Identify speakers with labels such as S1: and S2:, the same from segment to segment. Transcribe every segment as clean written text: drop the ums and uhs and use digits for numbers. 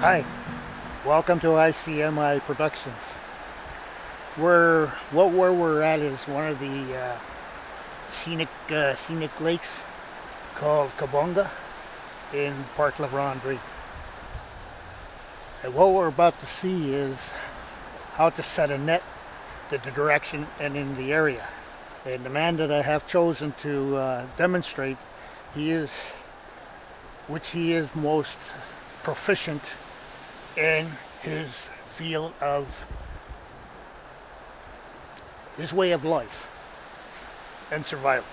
S1: Hi, welcome to ICMI Productions. Where we're at is one of the scenic lakes called Kabonga in Parc La Vérendrye. And what we're about to see is how to set a net, the direction, and in the area. And the man that I have chosen to demonstrate, he is most proficient in his field of his way of life and survival.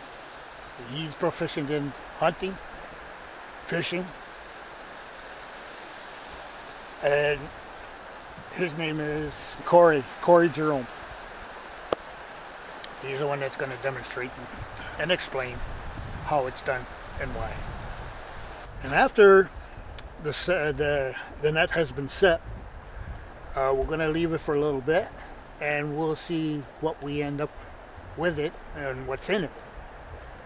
S1: He's proficient in hunting, fishing, and his name is Corey Jerome. He's the one that's going to demonstrate and explain how it's done and why. And after the net has been set, we're going to leave it for a little bit, and we'll see what we end up with it and what's in it.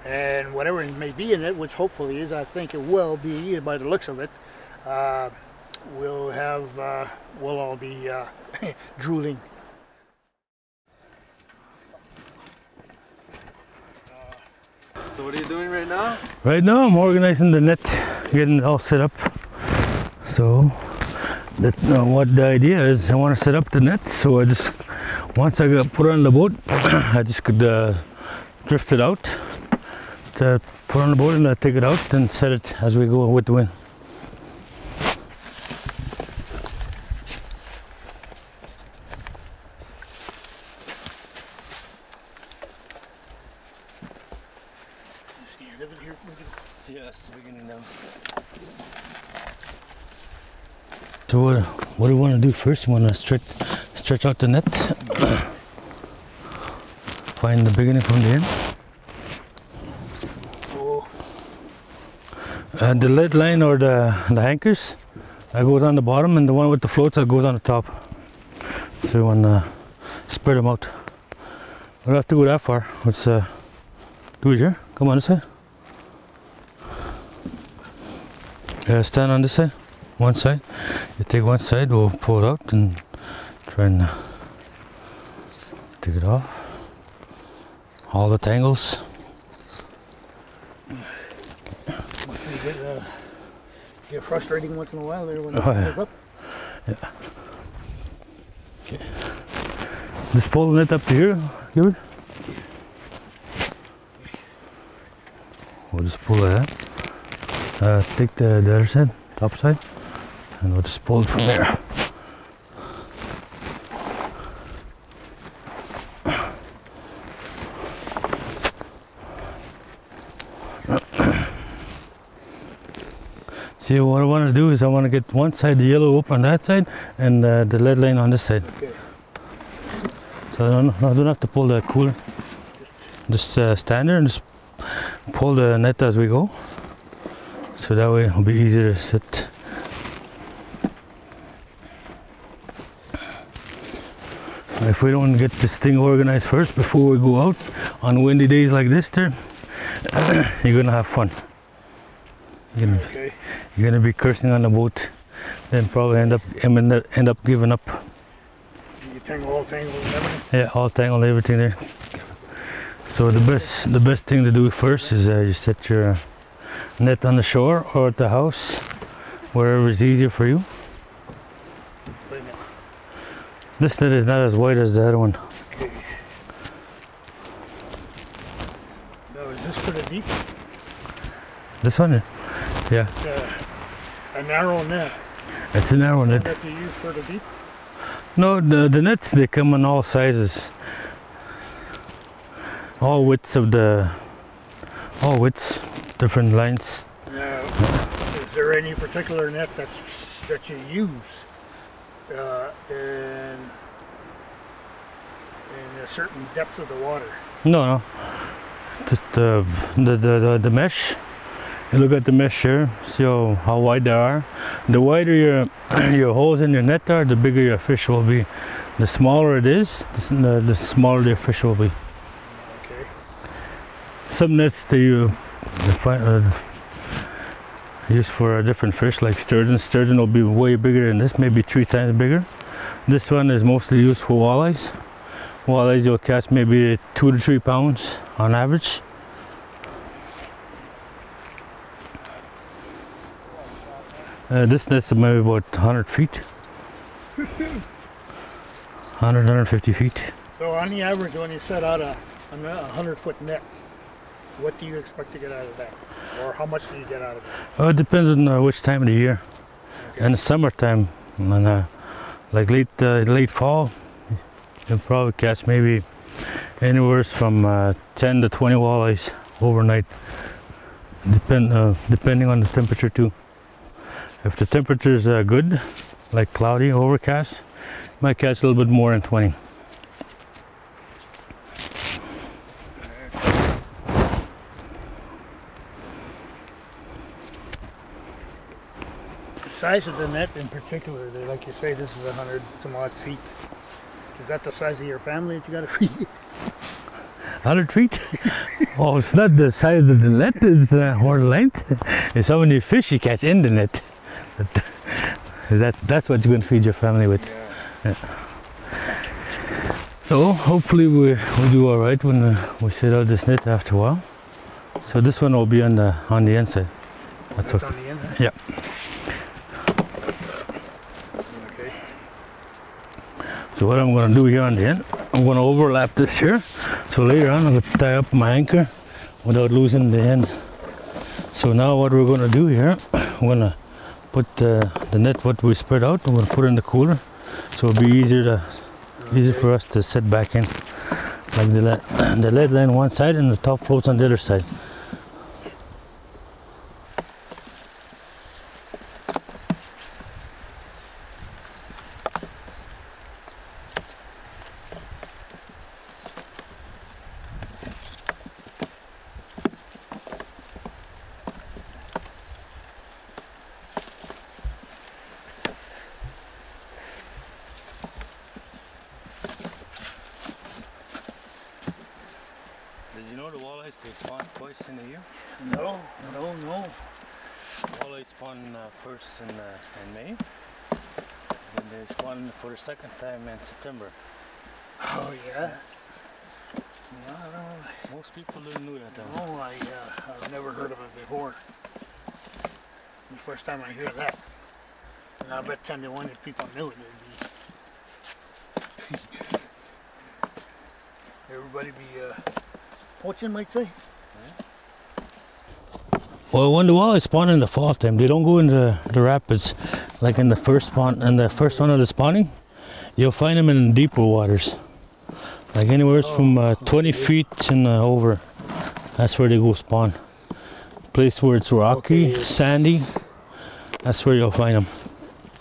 S1: And whatever may be in it, which hopefully is, I think it will be by the looks of it, we'll all be drooling.
S2: So what are you doing right now?
S3: Right now I'm organizing the net, getting it all set up. So what the idea is, I want to set up the net, so once I put it on the boat, I just could drift it out, to put it on the boat, and I take it out and set it as we go with the wind. Yes, the beginning now. So what do you want to do first? You want to stretch out the net, find the beginning from the end. The lead line or the anchors, that goes on the bottom, and the one with the floats, that goes on the top. So you want to spread them out. We don't have to go that far. Let's do it here. Come on this side. Stand on this side, one side. You take one side, we'll pull it out and try and take it off. All the tangles.
S1: Get frustrating once in a while there when it goes up.
S3: Yeah. Okay. Just pull the net up to here, Gilbert. We'll just pull that. Take the other side, top side, and we'll just pull it from there. See, what I want to do is I want to get one side, the yellow up on that side, and the lead line on this side. Okay. So I don't have to pull the cooler. Just stand there and just pull the net as we go. So that way it'll be easier to sit. If we don't get this thing organized first before we go out on windy days like this, you're gonna have fun. You're gonna be cursing on the boat, then probably end up giving up.
S1: You all tangled and everything?
S3: Yeah, all tangled, everything there. So the best thing to do first is you set your net on the shore or at the house, wherever is easier for you. This net is not as wide as the other one.
S1: Okay. Now is this pretty deep?
S3: This one? Yeah.
S1: A narrow net.
S3: It's a narrow net.
S1: That you use for the deep?
S3: No, the nets, they come in all sizes. All widths, different lines.
S1: Now, is there any particular net that you use in a certain depth of the water?
S3: No. Just the mesh. You look at the mesh here, see how wide they are. The wider your holes in your net are, the bigger your fish will be. The smaller it is, the smaller your fish will be. Okay. Some nets used for a different fish like sturgeon. Sturgeon will be way bigger than this, maybe 3 times bigger. This one is mostly used for walleyes. Walleyes you'll catch maybe 2 to 3 pounds on average. This net's maybe about 100 feet. 150 feet.
S1: So on the average, when you set out a 100-foot net, what do you expect to get out of that? Or how much do you get out of it?
S3: Well, it depends on which time of the year.
S1: Okay.
S3: In the summertime, and like late fall, you'll probably catch maybe anywhere from 10 to 20 walleyes overnight, depending on the temperature too. If the temperature is good, like cloudy, overcast, you might catch a little bit more than 20.
S1: The size of the net in particular, like you say, this is 100 some odd feet. Is that the size of your family that you got to feed?
S3: 100 feet? Oh, it's not the size of the net, it's or the length. It's how many fish you catch in the net. That's what you're going to feed your family with. Yeah. So hopefully we do all right when we set out this net after a while. So this one will be on the inside. That's okay.
S1: On the inside?
S3: Yeah.
S1: Okay.
S3: So what I'm going to do here on the end, I'm going to overlap this here. So later on I'm going to tie up my anchor without losing the end. So now what we're going to do here, I'm going to put the net what we spread out, I'm going to put it in the cooler, so it'll be easier for us to set back in. Like the lead line one side and the top floats on the other side. Did you know the walleyes, they spawn twice in a year?
S1: No.
S3: Walleyes spawn first in May, and they spawn for the second time in September.
S1: Oh yeah?
S3: Most people didn't know that.
S1: No, I've never heard of it before. The first time I hear that. And I bet 10 to 1 if people knew it, everybody be poaching, might say.
S3: Well, when the walleyes spawn in the fall time, they don't go into the rapids like in the first spawn. In the first one of the spawning, you'll find them in deeper waters, like anywhere from 20 feet and over. That's where they go spawn. Place where it's rocky, sandy. That's where you'll find them.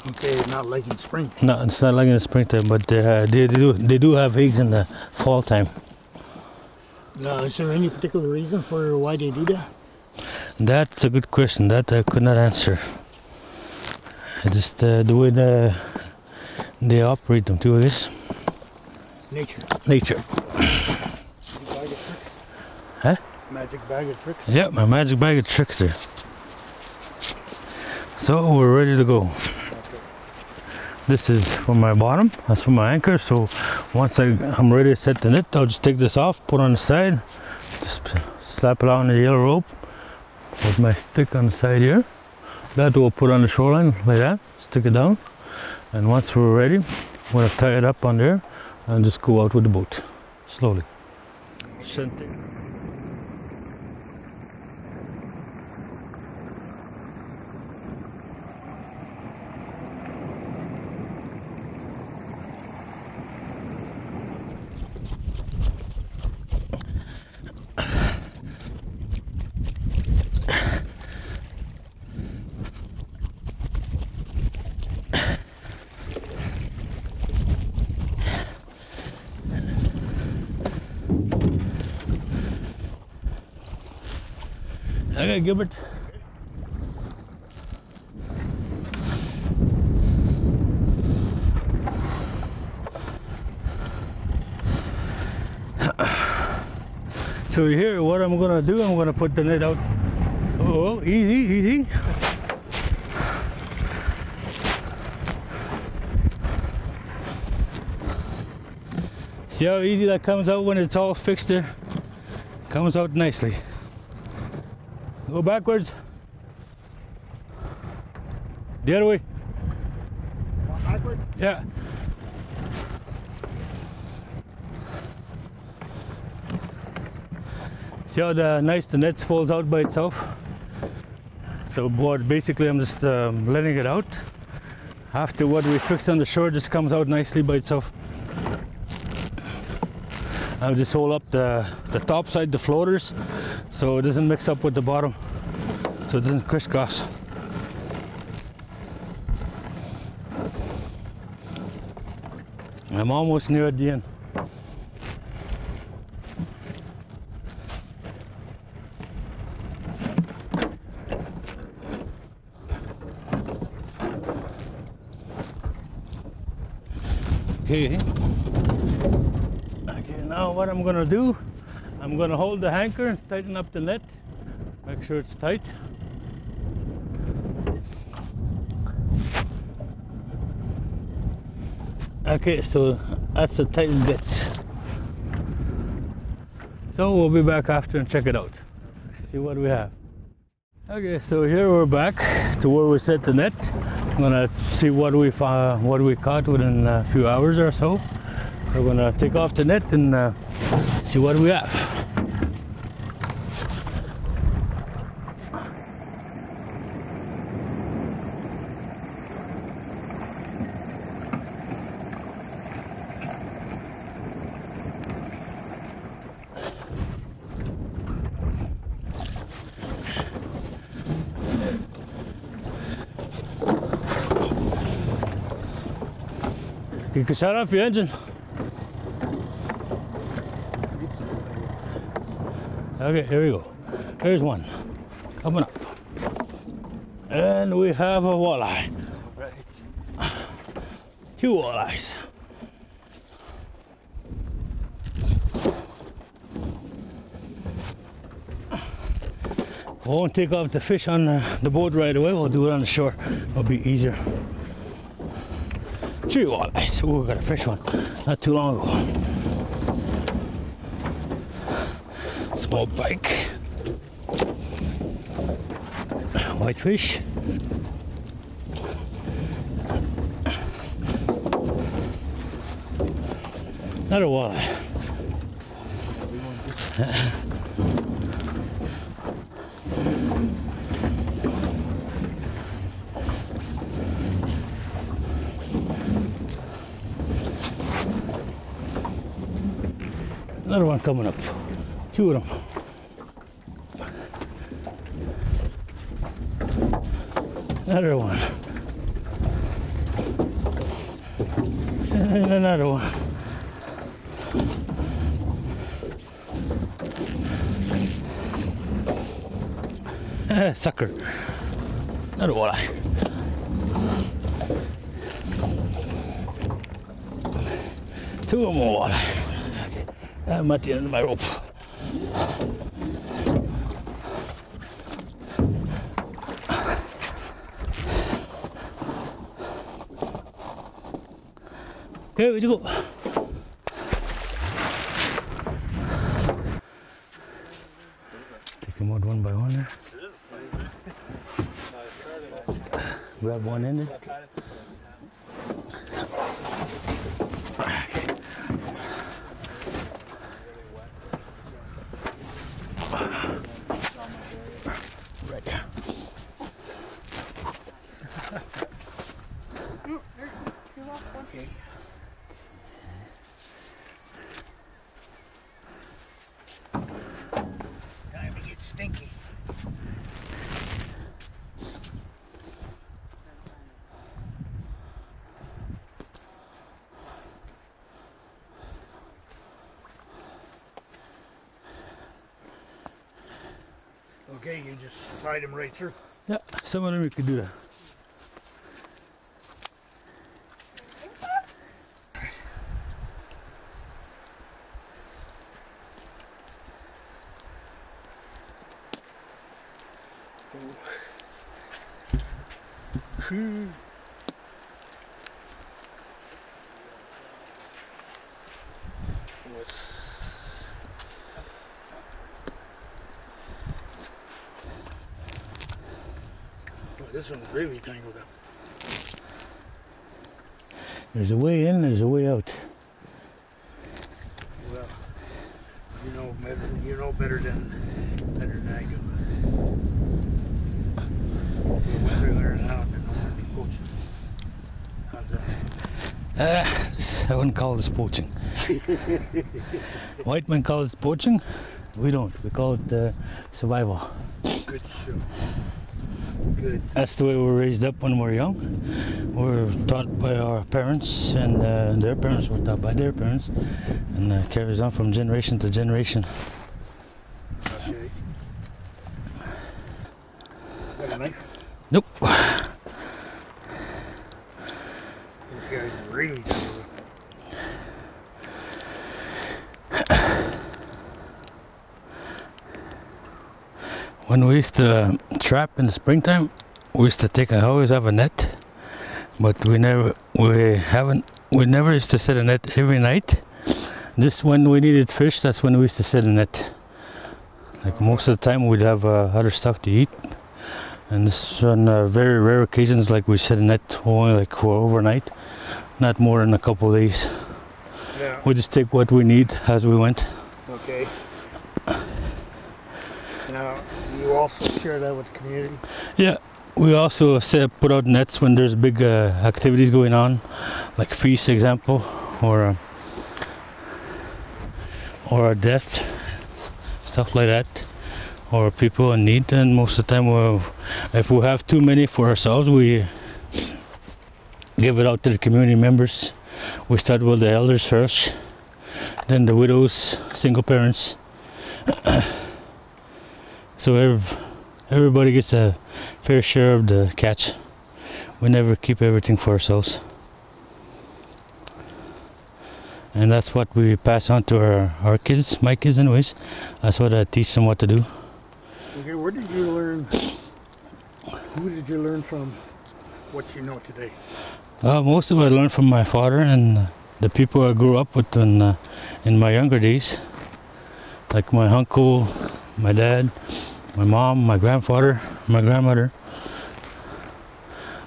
S1: Okay, not like in spring.
S3: No, it's not like in the springtime, but they do have eggs in the fall time.
S1: Now, is there any particular reason for why they do that?
S3: That's a good question. That I could not answer. It's just the way they operate them too, I guess.
S1: Nature.
S3: Nature.
S1: Bag of tricks.
S3: Huh?
S1: Magic bag of tricks.
S3: Yeah, my magic bag of tricks there. So we're ready to go. This is for my bottom, that's for my anchor. So once I'm ready to set the net, I'll just take this off, put it on the side, just slap it on the yellow rope with my stick on the side here. That we'll put on the shoreline like that, stick it down. And once we're ready, I'm gonna tie it up on there and just go out with the boat, slowly. Okay, Gilbert. So here, what I'm gonna do, I'm gonna put the net out. Oh, easy, easy. See how easy that comes out when it's all fixed there? Comes out nicely. Go backwards. The other way.
S1: Backwards?
S3: Yeah. See how nice the net folds out by itself? So basically I'm just letting it out. After what we fixed on the shore just comes out nicely by itself. I'll just hold up the top side, the floaters, so it doesn't mix up with the bottom, so it doesn't crisscross. I'm almost near at the end. Okay. Okay, now what I'm gonna do, I'm gonna hold the anchor and tighten up the net. Make sure it's tight. Okay, so that's the tightened bits. So we'll be back after and check it out. See what we have. Okay, so here we're back to where we set the net. I'm gonna see what we caught within a few hours or so. So we're gonna take off the net and see what we have. You can shut off your engine. Okay, here we go. Here's one coming up. And we have a walleye. Right. 2 walleyes. We won't take off the fish on the boat right away. We'll do it on the shore. It'll be easier. 3 walleyes. Oh, we got a fresh one not too long ago. Small pike. Whitefish. Another walleye. Another one coming up. 2 of them. Another one. And another one. Sucker. Another walleye. Two more walleye. Okay. I'm at the end of my rope. Okay, where'd you go? Take them out one by one there. Grab one in there. Right there. Okay. Time to get stinky.
S1: Okay, you just slide them right through.
S3: Yeah, some of them you could do that.
S1: Oh, this one's really tangled up.
S3: There's a way in, there's a way out.
S1: Well, you know better than I do. Once I learn how, then I want to be poaching. How's that?
S3: I wouldn't call this poaching. White men call it poaching. We don't. We call it survival.
S1: Good show. Good.
S3: That's the way we were raised up when we were young. We were taught by our parents, and their parents were taught by their parents, and carries on from generation to generation.
S1: Okay. Got a knife?
S3: Nope.
S1: This guy's really tangled up.
S3: When we used to trap in the springtime, we used to always have a net, but we never used to set a net every night. Just when we needed fish, that's when we used to set a net. Like most of the time, we'd have other stuff to eat, and this on very rare occasions, like we set a net only like for overnight, not more than a couple of days.
S1: Yeah.
S3: We just take what we need as we went.
S1: Okay. Now, you also share that with the community?
S3: Yeah, we also put out nets when there's big activities going on, like feast example, or a death, stuff like that, or people in need. And most of the time, if we have too many for ourselves, we give it out to the community members. We start with the elders first, then the widows, single parents. So everybody gets a fair share of the catch. We never keep everything for ourselves. And that's what we pass on to our kids, my kids anyways. That's what I teach them what to do.
S1: Okay, where did you learn, who did you learn from what you know today?
S3: Most of it I learned from my father and the people I grew up with in my younger days. Like my uncle, my dad, my mom, my grandfather, my grandmother.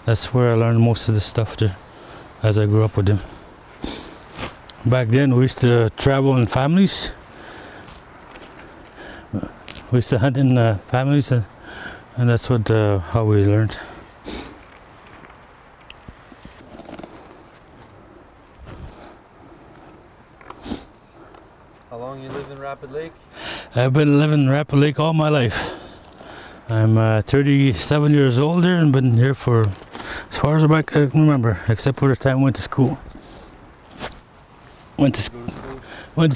S3: That's where I learned most of the stuff there, as I grew up with them. Back then we used to travel in families. We used to hunt in families, and that's what how we learned.
S2: How long you live in Rapid Lake?
S3: I've been living in Rapid Lake all my life. I'm 37 years old there and been here for as far as I can remember, except for the time I went to school. Went to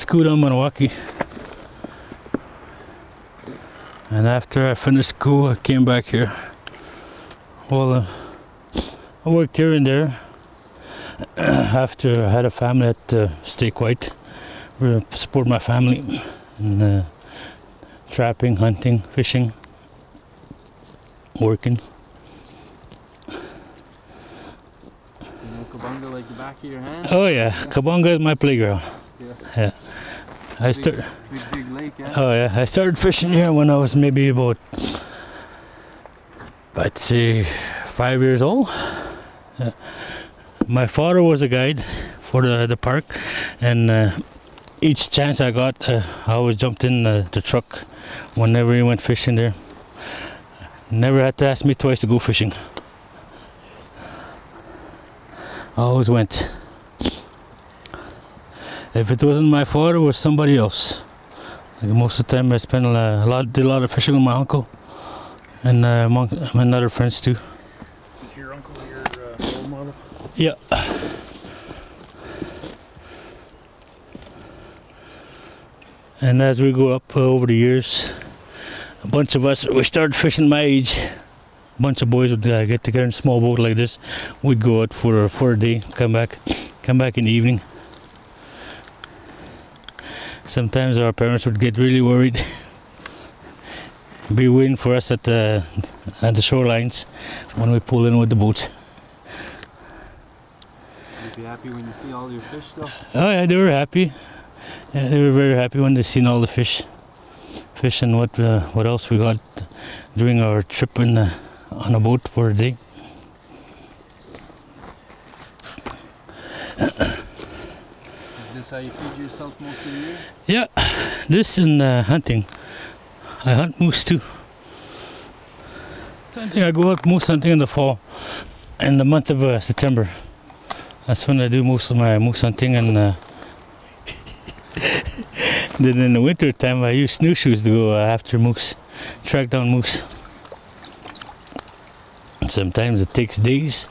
S3: school down in Maniwaki. And after I finished school, I came back here. Well, I worked here and there. After I had a family at Stay Quiet, to support my family. And, trapping, hunting, fishing, working.
S2: You know Kabunga like the back of your hand?
S3: Oh yeah, Kabunga is my playground. Yeah.
S2: Big lake, yeah?
S3: Oh yeah, I started fishing here when I was maybe about, I'd say, 5 years old. My father was a guide for the park, and each chance I got, I always jumped in the truck whenever he went fishing there. Never had to ask me twice to go fishing. I always went. If it wasn't my father, it was somebody else. Like most of the time I spent did a lot of fishing with my uncle and among other friends too.
S1: Is your uncle your role model?
S3: Yeah. And as we go up over the years, a bunch of us, we started fishing my age. A bunch of boys would get together in a small boat like this. We'd go out for a day, come back in the evening. Sometimes our parents would get really worried, be waiting for us at the shorelines when we pull in with the boats.
S2: You'd be happy when you see all your fish though?
S3: Oh yeah, they were happy. Yeah, they were very happy when they seen all the fish and what else we got during our trip on a boat for a day.
S2: Is this how you feed yourself most of the year?
S3: Yeah, this and hunting. I hunt moose too. I go out moose hunting in the fall, in the month of September. That's when I do most of my moose hunting, and then in the winter time I use snowshoes to go after moose, track down moose. Sometimes it takes days.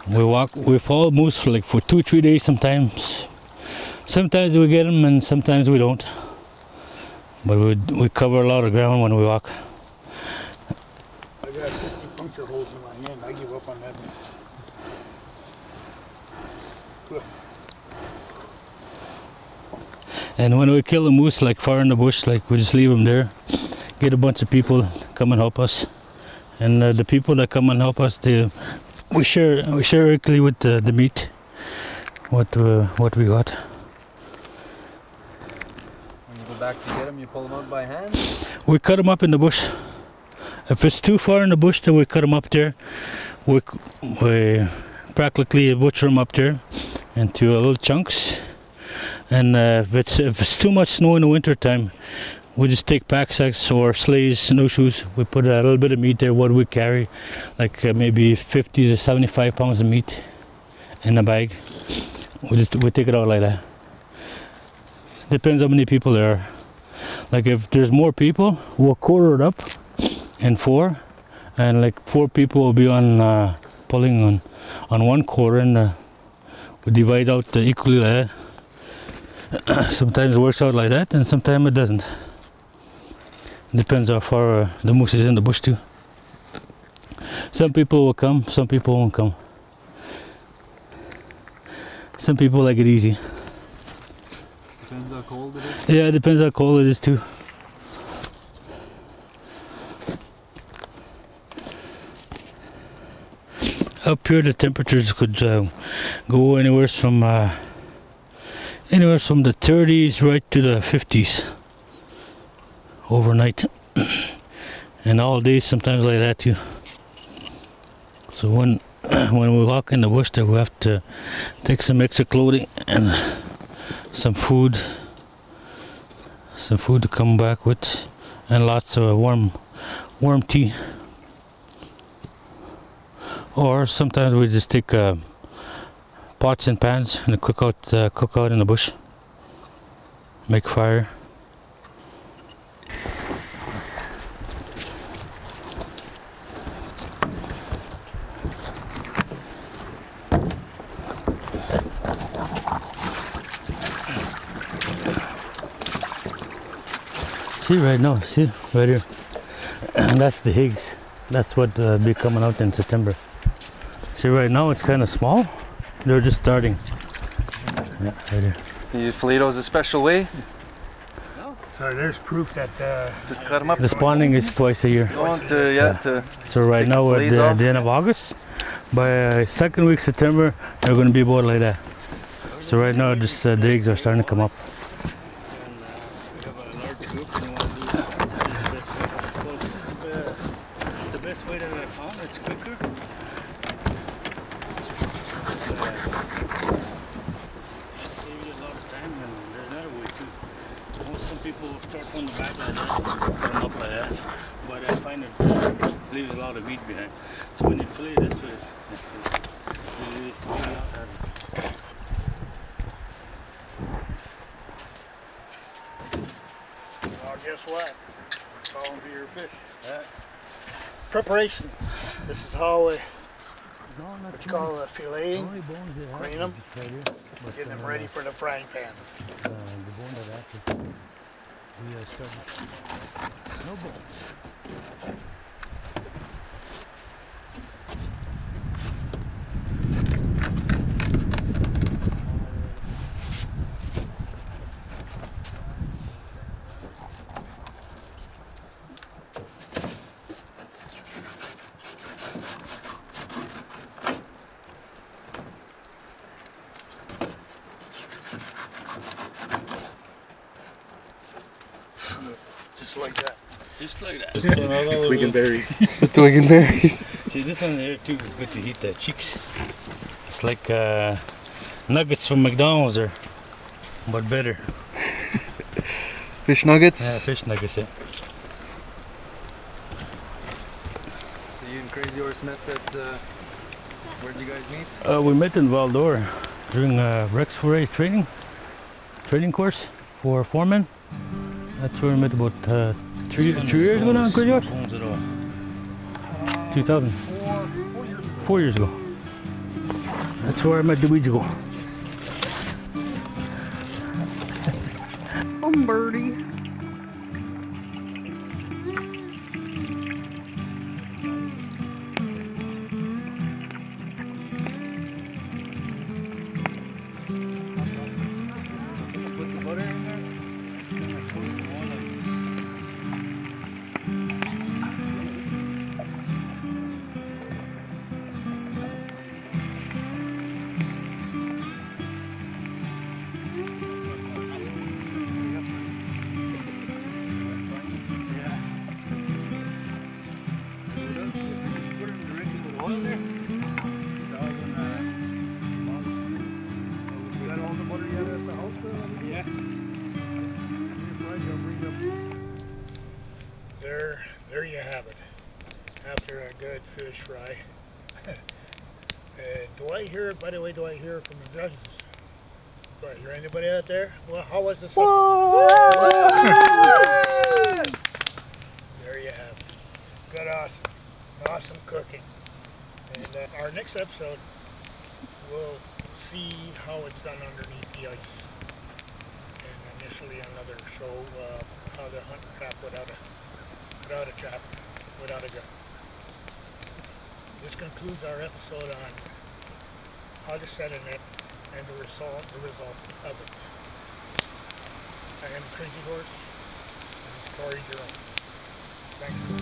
S3: We follow moose for 2-3 days sometimes. Sometimes we get them and sometimes we don't. But we cover a lot of ground when we walk.
S1: I got 50 puncture holes in my hand. I give up on that.
S3: And when we kill a moose far in the bush, we just leave them there. Get a bunch of people come and help us. And the people that come and help us, we share equally with the meat, what we got.
S2: When you go back to get them, you pull them out by hand?
S3: We cut them up in the bush. If it's too far in the bush, then we cut them up there. We practically butcher them up there into little chunks. And if it's too much snow in the winter time, we just take pack sacks or sleighs, snowshoes. We put a little bit of meat there, what we carry, maybe 50 to 75 pounds of meat in a bag. We take it out like that. Depends how many people there are. If there's more people, we'll quarter it up in 4, and 4 people will be on pulling on one quarter, and we divide out equally like that. Sometimes it works out like that, and sometimes it doesn't. Depends how far the moose is in the bush too. Some people will come, some people won't come. Some people like it easy.
S2: Depends how cold it is?
S3: Yeah, it depends how cold it is too. Up here the temperatures could go anywhere from the 30s right to the 50s overnight, and all days sometimes like that too. So when we walk in the bush, we have to take some extra clothing and some food to come back with, and lots of warm tea. Or sometimes we just take pots and pans and cook out in the bush, make fire. See right now, see right here, that's the Higgs. That's what be coming out in September. See right now it's kind of small. They're just starting. Yeah, right here.
S2: You use Toledo's a special way?
S1: No. So there's proof that
S2: just cut them up.
S3: The spawning is twice a year.
S1: So
S3: right now we're at the end of August. By second week September, they're going to be about like that. So right now, just the eggs are starting to come up. The best way that I found, it's quicker. Save you a lot of time, and there's another way too. Some people will start from the back like that, come up like that, but I find it leaves a lot of meat behind. So when you fillet this way,
S1: well, guess what? Call them to your fish. Preparations. This is how we call the filleting. Clean them. Getting them ready for the frying pan.
S3: No bones.
S1: Just like that.
S3: Just like that.
S4: Twig and berries.
S3: The twig and berries. See, this one here too is good to eat the cheeks. It's like nuggets from McDonald's, but better.
S4: Fish nuggets?
S3: Yeah, fish nuggets, yeah.
S2: So you and Crazy Horse met at, where did you guys meet?
S3: We met in Valdor during Rex Foray's training course for foremen. That's where we met about 3 years ago now, Crazy Horse? 2000. 4 years ago. That's where I met the Ouija.
S5: Oh, birdie.
S1: There you have it. After a good fish fry. Do I hear, by the way, do I hear from the judges? Do I hear anybody out there? Well, how was the supper? There you have it. Good, awesome cooking. And our next episode, we'll see how it's done underneath the ice. And initially another show how to hunt and trap without a trap, without a gun. This concludes our episode on how to set a net and the results of it. I am Crazy Horse, and this is Corey Jerome. Thank you.